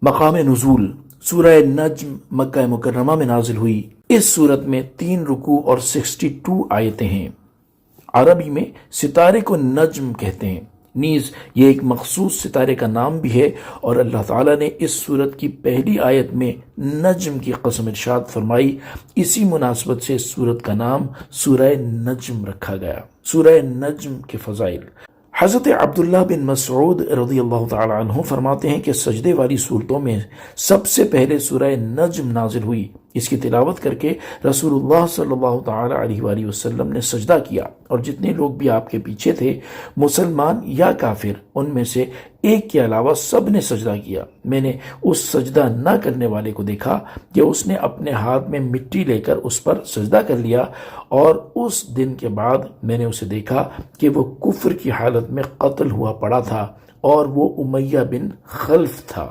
मकाम नुज़ूल सूरह नज्म मक्का मुकर्रमा में नाजिल हुई। इस सूरत में 3 रुकू और 62 आयतें हैं। अरबी में सितारे को नज्म कहते हैं। नीज ये एक मखसूस सितारे का नाम भी है और अल्लाह ताला ने इस सूरत की पहली आयत में नज्म की कसम इरशाद फरमाई। इसी मुनासबत से इस सूरत का नाम सूरह नज्म रखा गया। सूरह नज्म के फ़ज़ाइल, हज़रत अब्दुल्लाह बिन मसऊद रज़ियल्लाहु तआला अन्हु फरमाते हैं कि सजदे वाली सूरतों में सबसे पहले सूरह नज्म नाजिल हुई। इसकी तिलावत करके रसूलुल्लाह सल्लल्लाहु तआला अलैहि वसल्लम ने सजदा किया और जितने लोग भी आपके पीछे थे, मुसलमान या काफिर, उनमें से एक के अलावा सब ने सजदा किया। मैंने उस सजदा न करने वाले को देखा कि उसने अपने हाथ में मिट्टी लेकर उस पर सजदा कर लिया और उस दिन के बाद मैंने उसे देखा कि वो कुफ्र की हालत में कत्ल हुआ पड़ा था और वो उमैया बिन खल्फ था।